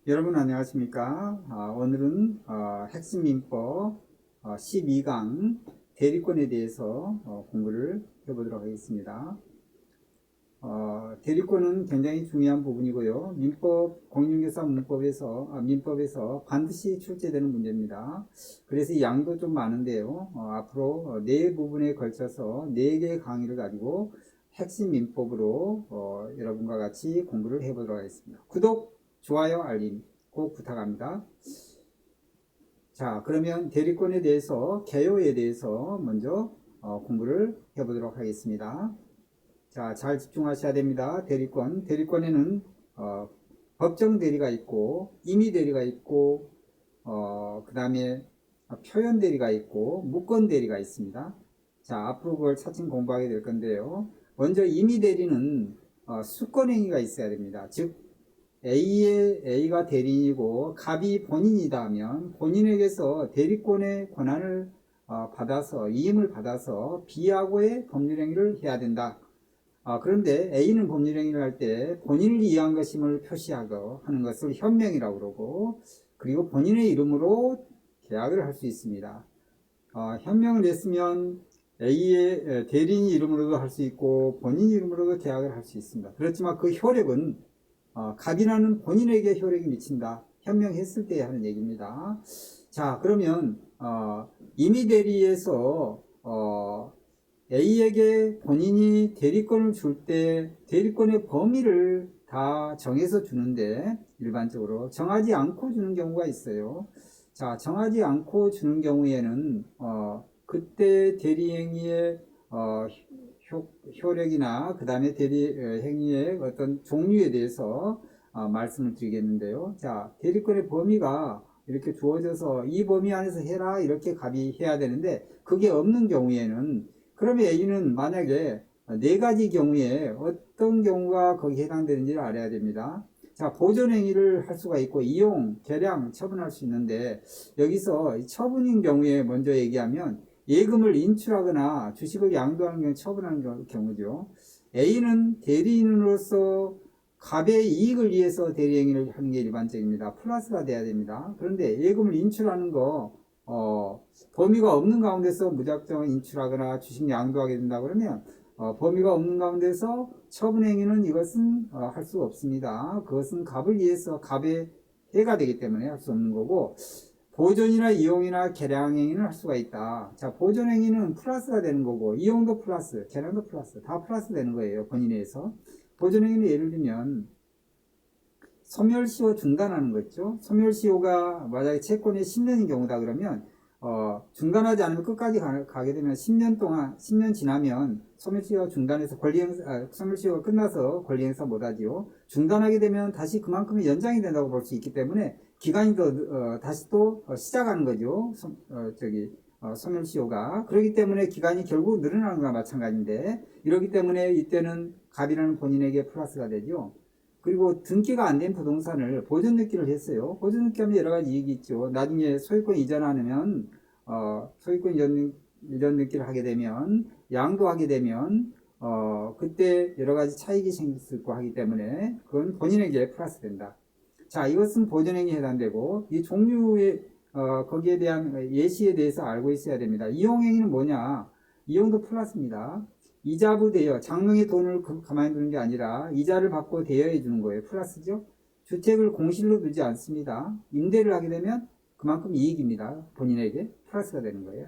여러분 안녕하십니까? 오늘은 핵심 민법 12강 대리권에 대해서 공부를 해보도록 하겠습니다. 대리권은 굉장히 중요한 부분이고요. 민법 공인중개사 민법에서 반드시 출제되는 문제입니다. 그래서 이 양도 좀 많은데요. 앞으로 네 부분에 걸쳐서 4개의 강의를 가지고 핵심 민법으로 여러분과 같이 공부를 해보도록 하겠습니다. 구독, 좋아요, 알림 꼭 부탁합니다. 자, 그러면 대리권에 대해서, 개요에 대해서 먼저 공부를 해보도록 하겠습니다. 자, 잘 집중하셔야 됩니다. 대리권에는 법정 대리가 있고, 임의 대리가 있고, 그 다음에 표현 대리가 있고, 무권 대리가 있습니다. 자, 앞으로 그걸 차츰 공부하게 될 건데요. 먼저 임의 대리는 수권행위가 있어야 됩니다. 즉, A가 대리인이고 갑이 본인이다 하면 본인에게서 대리권의 권한을 받아서 이임을 받아서 B하고의 법률행위를 해야 된다. 그런데 A는 법률행위를 할 때 본인을 이해한 것임을 표시하고 하는 것을 현명이라고 그러고, 그리고 본인의 이름으로 계약을 할 수 있습니다. 현명을 냈으면 A의 대리인 이름으로도 할 수 있고 본인 이름으로도 계약을 할 수 있습니다. 그렇지만 그 효력은 갑이라는 본인에게 효력이 미친다. 현명했을 때 하는 얘기입니다. 자, 그러면 임의 대리에서 A에게 본인이 대리권을 줄 때 대리권의 범위를 다 정해서 주는데, 일반적으로 정하지 않고 주는 경우가 있어요. 자, 정하지 않고 주는 경우에는 그때 대리행위의 효력이나 그 다음에 대리 행위의 어떤 종류에 대해서 말씀을 드리겠는데요. 자, 대리권의 범위가 이렇게 주어져서 이 범위 안에서 해라 이렇게 갑이 해야 되는데, 그게 없는 경우에는, 그러면 A는 만약에 4가지 경우에 어떤 경우가 거기에 해당되는지를 알아야 됩니다. 자, 보존행위를 할 수가 있고 이용, 개량, 처분할 수 있는데, 여기서 처분인 경우에 먼저 얘기하면 예금을 인출하거나 주식을 양도하는 경우 처분하는 경우죠. A는 대리인으로서 갑의 이익을 위해서 대리행위를 하는 게 일반적입니다. 플러스가 돼야 됩니다. 그런데 예금을 인출하는 거 범위가 없는 가운데서 무작정 인출하거나 주식 양도하게 된다 그러면 범위가 없는 가운데서 처분행위는 이것은 할 수 없습니다. 그것은 갑을 위해서 갑의 해가 되기 때문에 할 수 없는 거고, 보존이나 이용이나 개량행위는 할 수가 있다. 자, 보존행위는 플러스가 되는 거고, 이용도 플러스, 개량도 플러스, 다 플러스 되는 거예요. 본인에 의해서. 보존행위는 예를 들면 소멸시효 중단하는 거 있죠. 소멸시효가 만약에 채권이 10년인 경우다 그러면 중단하지 않으면 끝까지 가게 되면 10년 동안, 10년 지나면 소멸시효가 중단해서 소멸시효가 끝나서 권리행사 못하지요. 중단하게 되면 다시 그만큼의 연장이 된다고 볼 수 있기 때문에 기간이 다시 또 시작하는 거죠. 소멸시효가. 그렇기 때문에 기간이 결국 늘어나는 것과 마찬가지인데, 이렇기 때문에 이때는 갑이라는 본인에게 플러스가 되죠. 그리고 등기가 안 된 부동산을 보존등기를 했어요. 보존등기하면 여러 가지 이익이 있죠. 나중에 소유권 이전하면 소유권 이전 등기를 하게 되면, 양도하게 되면 그때 여러 가지 차익이 생길 수 있고 하기 때문에 그건 본인에게 플러스 된다. 자, 이것은 보존행위에 해당되고, 이 종류의 거기에 대한 예시에 대해서 알고 있어야 됩니다. 이용행위는 뭐냐? 이용도 플러스입니다. 이자부 대여, 장롱에 돈을 가만히 두는 게 아니라 이자를 받고 대여해 주는 거예요. 플러스죠. 주택을 공실로 두지 않습니다. 임대를 하게 되면 그만큼 이익입니다. 본인에게 플러스가 되는 거예요.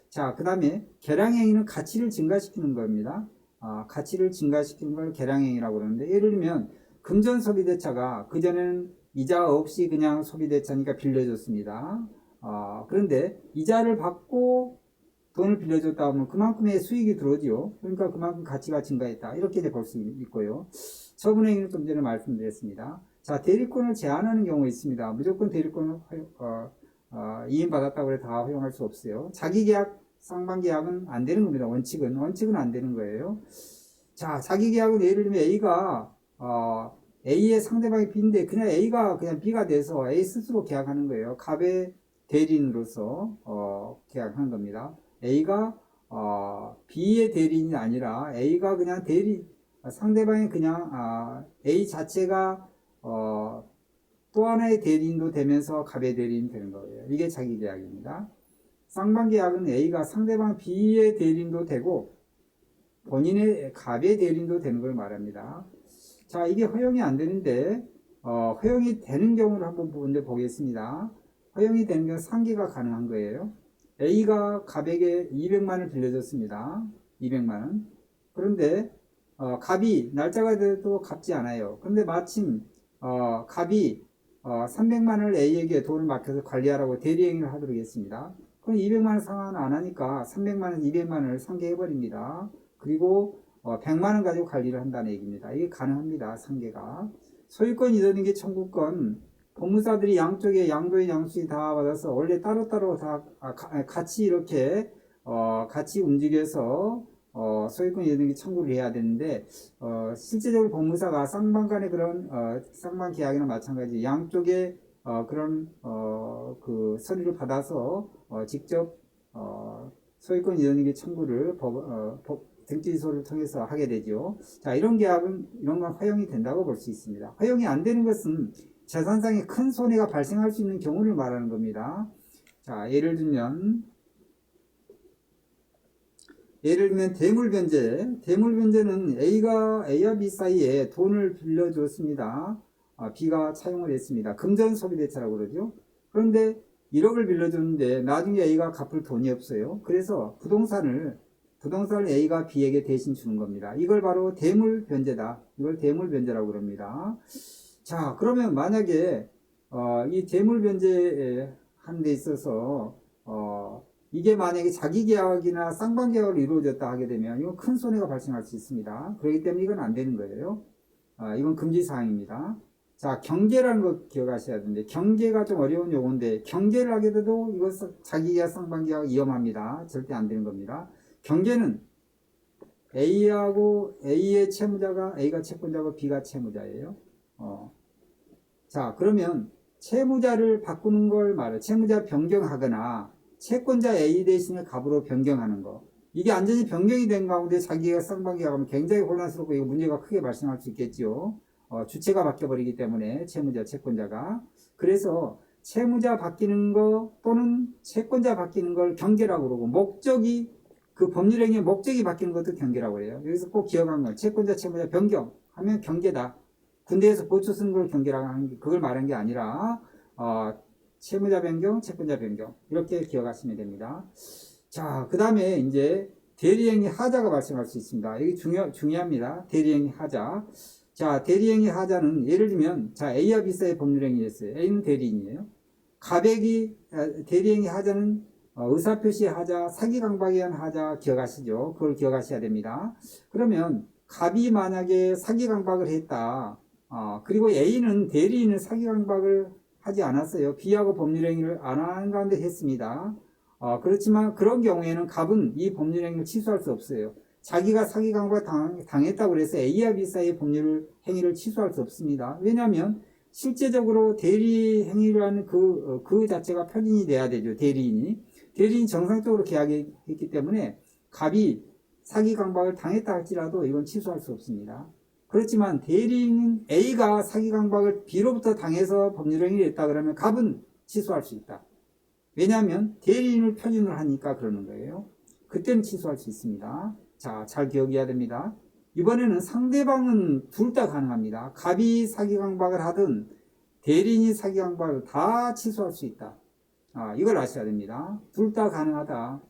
자, 그 다음에 개량행위는 가치를 증가시키는 겁니다. 가치를 증가시키는 걸 개량행위라고 그러는데, 예를 들면 금전 소비대차가 그전에는 이자 없이 그냥 소비대차니까 빌려줬습니다. 그런데 이자를 받고 돈을 빌려줬다 하면 그만큼의 수익이 들어오지요. 그러니까 그만큼 가치가 증가했다. 이렇게 볼 수 있고요. 처분행위는 좀 전에 말씀드렸습니다. 자, 대리권을 제한하는 경우가 있습니다. 무조건 대리권을 이임받았다고 해서 다 허용할 수 없어요. 자기계약, 상반계약은 안 되는 겁니다. 원칙은 안 되는 거예요. 자, 자기계약은 예를 들면 A가 A의 상대방이 B인데 그냥 A가 그냥 B가 돼서 A 스스로 계약하는 거예요. 갑의 대리인으로서 계약하는 겁니다. A가 B의 대리인이 아니라 A가 그냥 상대방이 그냥 A 자체가 또 하나의 대리인도 되면서 갑의 대리인이 되는 거예요. 이게 자기계약입니다. 쌍방계약은 A가 상대방 B의 대리인도 되고 본인의 갑의 대리인도 되는 걸 말합니다. 자, 이게 허용이 안 되는데 허용이 되는 경우를 한번 먼저 보겠습니다. 허용이 되는 경우 상계가 가능한 거예요. A가 갑에게 200만을 빌려줬습니다. 200만원. 그런데 갑이 날짜가 돼도 갚지 않아요. 그런데 마침 갑이 300만원을 A에게 돈을 맡겨서 관리하라고 대리행위를 하도록 했습니다. 그럼 200만원 상환 안 하니까 300만원, 200만원을 상계해버립니다. 그리고 100만원 가지고 관리를 한다는 얘기입니다. 이게 가능합니다. 상계가. 소유권 이전인계 청구권, 법무사들이 양쪽에 양도인 양수인 다 받아서 원래 따로따로 다 같이 이렇게 같이 움직여서 소유권 이전인계 청구를 해야 되는데 실제적으로 법무사가 쌍방 간의 그런 쌍방 계약이나 마찬가지 양쪽에 그런 그 서류를 받아서 직접 소유권 이전인계 청구를 등기소를 통해서 하게 되죠. 자, 이런 계약은 이런 건 허용이 된다고 볼 수 있습니다. 허용이 안 되는 것은 재산상의 큰 손해가 발생할 수 있는 경우를 말하는 겁니다. 자, 예를 들면 대물변제. 대물변제는 A와 B 사이에 돈을 빌려줬습니다. B가 차용을 했습니다. 금전소비대차라고 그러죠. 그런데 1억을 빌려줬는데 나중에 A가 갚을 돈이 없어요. 그래서 부동산을 A가 B에게 대신 주는 겁니다. 이걸 바로 대물변제다. 이걸 대물변제라고 그럽니다. 자, 그러면 만약에 이 대물변제 하는 데 있어서 이게 만약에 자기계약이나 쌍방계약으로 이루어졌다 하게 되면 이건 큰 손해가 발생할 수 있습니다. 그렇기 때문에 이건 안 되는 거예요. 이건 금지사항입니다. 자, 경계라는 거 기억하셔야 되는데 경계가 좀 어려운 용어인데 경계를 하게 돼도 이것은 자기계약 쌍방계약 위험합니다. 절대 안 되는 겁니다. 경계는 A의 채무자가 A가 채권자고 B가 채무자예요. 자, 그러면 채무자를 바꾸는 걸 말해. 채무자 변경하거나 채권자 A 대신에 갑으로 변경하는 거. 이게 완전히 변경이 된 가운데 자기가 쌍방계약하면 굉장히 혼란스럽고 이거 문제가 크게 발생할 수 있겠죠. 주체가 바뀌어버리기 때문에 채권자가. 그래서 채무자 바뀌는 거 또는 채권자 바뀌는 걸 경계라고 그러고 목적이 그 법률행위의 목적이 바뀌는 것도 경계라고 해요. 여기서 꼭 기억한 건 채권자 변경하면 경계다. 군대에서 보초 쓰는 걸 경계라고 하는 게 그걸 말한 게 아니라 채무자 변경, 채권자 변경 이렇게 기억하시면 됩니다. 자, 그 다음에 이제 대리행위 하자가 발생할 수 있습니다. 이게 중요합니다. 대리행위 하자. 자, 대리행위 하자는 예를 들면 자 A와 B 사이의 법률행위였어요. A는 대리인이에요. 가백이 대리행위 하자는 의사표시 하자, 사기강박에 의한 하자 기억하시죠? 그걸 기억하셔야 됩니다. 그러면 갑이 만약에 사기강박을 했다. 그리고 A는 대리인은 사기강박을 하지 않았어요. B하고 법률행위를 안 하는 가운데 했습니다. 그렇지만 그런 경우에는 갑은 이 법률행위를 취소할 수 없어요. 자기가 사기강박 당했다고 해서 A와 B 사이의 법률행위를 취소할 수 없습니다. 왜냐하면 실제적으로 대리 행위를 하는 그 자체가 표준이 돼야 되죠. 대리인이 정상적으로 계약했기 때문에 갑이 사기 강박을 당했다 할지라도 이건 취소할 수 없습니다. 그렇지만 대리인 A가 사기 강박을 B로부터 당해서 법률행위를 했다 그러면 갑은 취소할 수 있다. 왜냐하면 대리인을 표준을 하니까 그러는 거예요. 그때는 취소할 수 있습니다. 자, 잘 기억해야 됩니다. 이번에는 상대방은 둘 다 가능합니다. 갑이 사기 강박을 하든 대리인이 사기 강박을 다 취소할 수 있다. 이걸 아셔야 됩니다. 둘 다 가능하다.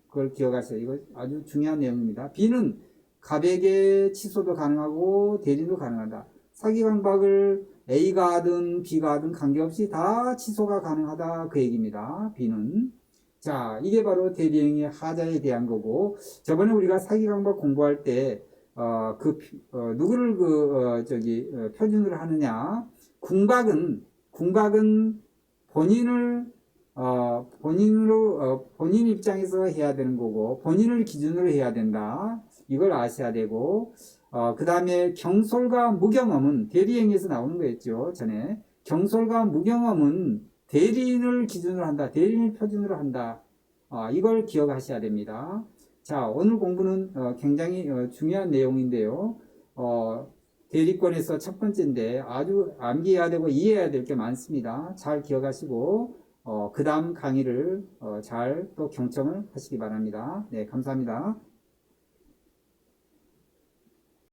그걸 기억하세요. 이거 아주 중요한 내용입니다. B는 갑에게 취소도 가능하고 대리인도 가능하다. 사기 강박을 A가 하든 B가 하든 관계없이 다 취소가 가능하다. 그 얘기입니다. B는. 자, 이게 바로 대리행위 하자에 대한 거고, 저번에 우리가 사기 강박 공부할 때, 누구를 표준으로 하느냐. 궁박은 본인 입장에서 해야 되는 거고, 본인을 기준으로 해야 된다. 이걸 아셔야 되고, 그 다음에 경솔과 무경험은 대리행위에서 나오는 거였죠. 전에. 경솔과 무경험은 대리인을 기준으로 한다. 대리인을 표준으로 한다. 이걸 기억하셔야 됩니다. 자, 오늘 공부는 굉장히 중요한 내용인데요. 대리권에서 첫 번째인데 아주 암기해야 되고 이해해야 될 게 많습니다. 잘 기억하시고 그 다음 강의를 잘 또 경청을 하시기 바랍니다. 네, 감사합니다.